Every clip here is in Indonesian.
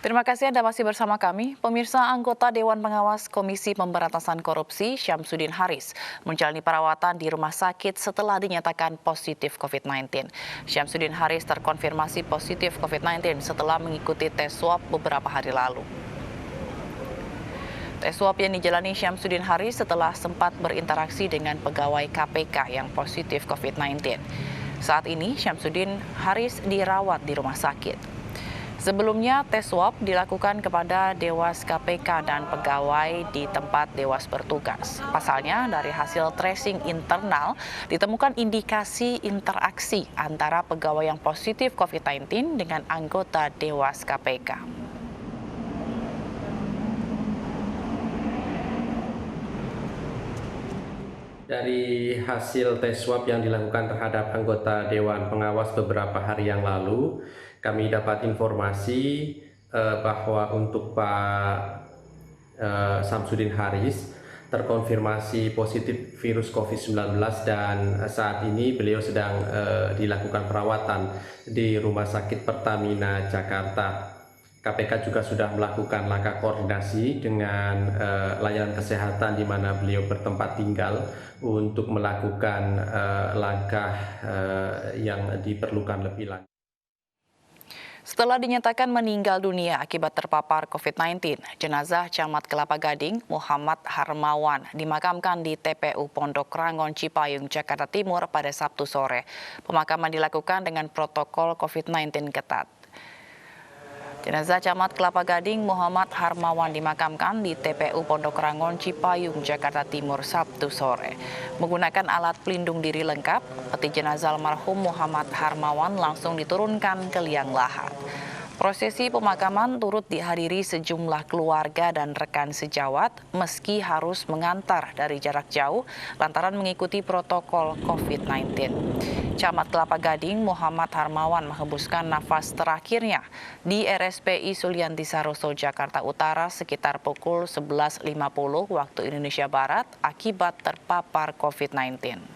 Terima kasih Anda masih bersama kami. Pemirsa, anggota Dewan Pengawas Komisi Pemberantasan Korupsi Syamsuddin Haris menjalani perawatan di rumah sakit setelah dinyatakan positif COVID-19. Syamsuddin Haris terkonfirmasi positif COVID-19 setelah mengikuti tes swab beberapa hari lalu. Tes swab yang dijalani Syamsuddin Haris setelah sempat berinteraksi dengan pegawai KPK yang positif COVID-19. Saat ini Syamsuddin Haris dirawat di rumah sakit. Sebelumnya, tes swab dilakukan kepada Dewas KPK dan pegawai di tempat Dewas bertugas. Pasalnya, dari hasil tracing internal ditemukan indikasi interaksi antara pegawai yang positif COVID-19 dengan anggota Dewas KPK. Dari hasil tes swab yang dilakukan terhadap anggota Dewan Pengawas beberapa hari yang lalu, kami dapat informasi bahwa untuk Pak Syamsuddin Haris terkonfirmasi positif virus COVID-19 dan saat ini beliau sedang dilakukan perawatan di Rumah Sakit Pertamina Jakarta. KPK juga sudah melakukan langkah koordinasi dengan layanan kesehatan di mana beliau bertempat tinggal untuk melakukan langkah yang diperlukan lebih lanjut. Setelah dinyatakan meninggal dunia akibat terpapar COVID-19, jenazah Camat Kelapa Gading Muhammad Harmawan dimakamkan di TPU Pondok Rangon Cipayung, Jakarta Timur pada Sabtu sore. Pemakaman dilakukan dengan protokol COVID-19 ketat. Jenazah Camat Kelapa Gading Muhammad Harmawan dimakamkan di TPU Pondok Rangon Cipayung, Jakarta Timur Sabtu sore. Menggunakan alat pelindung diri lengkap, peti jenazah almarhum Muhammad Harmawan langsung diturunkan ke liang lahat. Prosesi pemakaman turut dihadiri sejumlah keluarga dan rekan sejawat meski harus mengantar dari jarak jauh lantaran mengikuti protokol COVID-19. Camat Kelapa Gading Muhammad Harmawan menghembuskan nafas terakhirnya di RSPI Sulianti Saroso, Jakarta Utara sekitar pukul 11.50 waktu Indonesia Barat akibat terpapar COVID-19.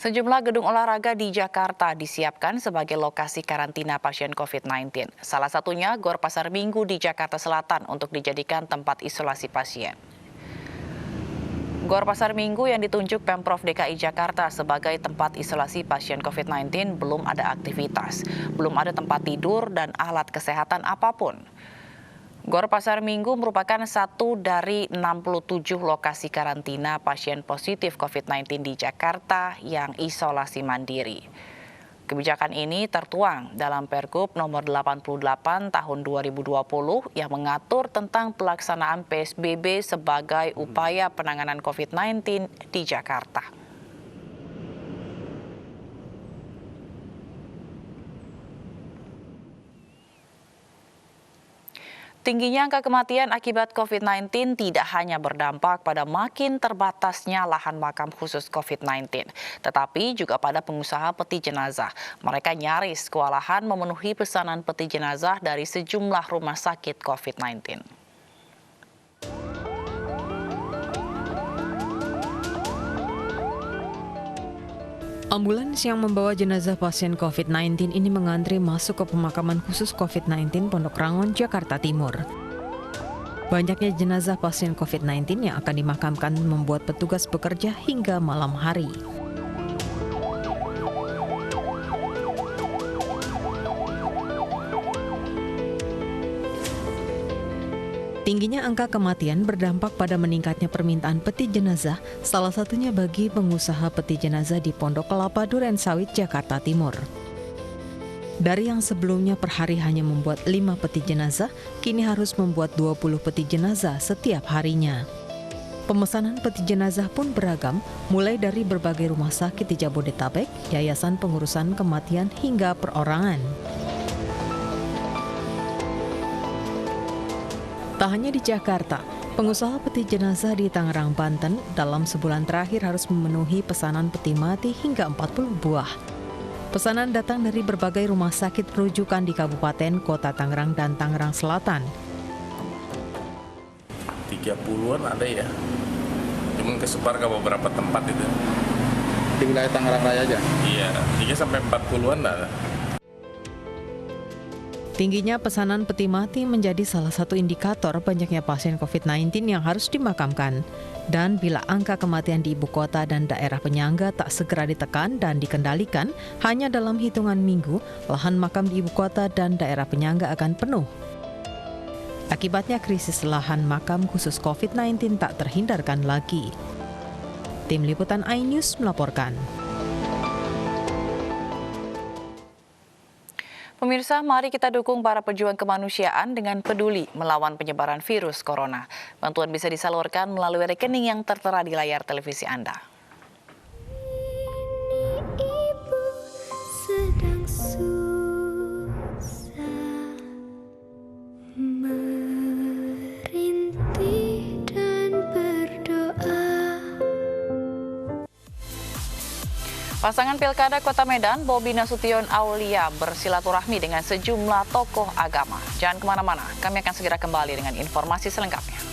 Sejumlah gedung olahraga di Jakarta disiapkan sebagai lokasi karantina pasien COVID-19. Salah satunya Gor Pasar Minggu di Jakarta Selatan untuk dijadikan tempat isolasi pasien. Gor Pasar Minggu yang ditunjuk Pemprov DKI Jakarta sebagai tempat isolasi pasien COVID-19 belum ada aktivitas, belum ada tempat tidur dan alat kesehatan apapun. Gor Pasar Minggu merupakan satu dari 67 lokasi karantina pasien positif COVID-19 di Jakarta yang isolasi mandiri. Kebijakan ini tertuang dalam Pergub nomor 88 tahun 2020 yang mengatur tentang pelaksanaan PSBB sebagai upaya penanganan COVID-19 di Jakarta. Tingginya angka kematian akibat COVID-19 tidak hanya berdampak pada makin terbatasnya lahan makam khusus COVID-19, tetapi juga pada pengusaha peti jenazah. Mereka nyaris kewalahan memenuhi pesanan peti jenazah dari sejumlah rumah sakit COVID-19. Ambulans yang membawa jenazah pasien COVID-19 ini mengantri masuk ke pemakaman khusus COVID-19 Pondok Rangon, Jakarta Timur. Banyaknya jenazah pasien COVID-19 yang akan dimakamkan membuat petugas bekerja hingga malam hari. Tingginya angka kematian berdampak pada meningkatnya permintaan peti jenazah, salah satunya bagi pengusaha peti jenazah di Pondok Kelapa Durensawit, Jakarta Timur. Dari yang sebelumnya per hari hanya membuat 5 peti jenazah, kini harus membuat 20 peti jenazah setiap harinya. Pemesanan peti jenazah pun beragam, mulai dari berbagai rumah sakit di Jabodetabek, yayasan pengurusan kematian hingga perorangan. Tak hanya di Jakarta, pengusaha peti jenazah di Tangerang, Banten dalam sebulan terakhir harus memenuhi pesanan peti mati hingga 40 buah. Pesanan datang dari berbagai rumah sakit rujukan di Kabupaten, Kota Tangerang, dan Tangerang Selatan. 30-an ada ya, cuman kesebar ke beberapa tempat itu. di wilayah Tangerang Raya aja. Iya, 3 sampai 40-an lah. Tingginya pesanan peti mati menjadi salah satu indikator banyaknya pasien COVID-19 yang harus dimakamkan. Dan bila angka kematian di ibu kota dan daerah penyangga tak segera ditekan dan dikendalikan, hanya dalam hitungan minggu, lahan makam di ibu kota dan daerah penyangga akan penuh. Akibatnya krisis lahan makam khusus COVID-19 tak terhindarkan lagi. Tim Liputan iNews melaporkan. Pemirsa, mari kita dukung para pejuang kemanusiaan dengan peduli melawan penyebaran virus corona. Bantuan bisa disalurkan melalui rekening yang tertera di layar televisi Anda. Ibu sedang susah merintih dan berdoa. Pasangan Pilkada Kota Medan, Bobi Nasution Aulia bersilaturahmi dengan sejumlah tokoh agama. Jangan kemana-mana, kami akan segera kembali dengan informasi selengkapnya.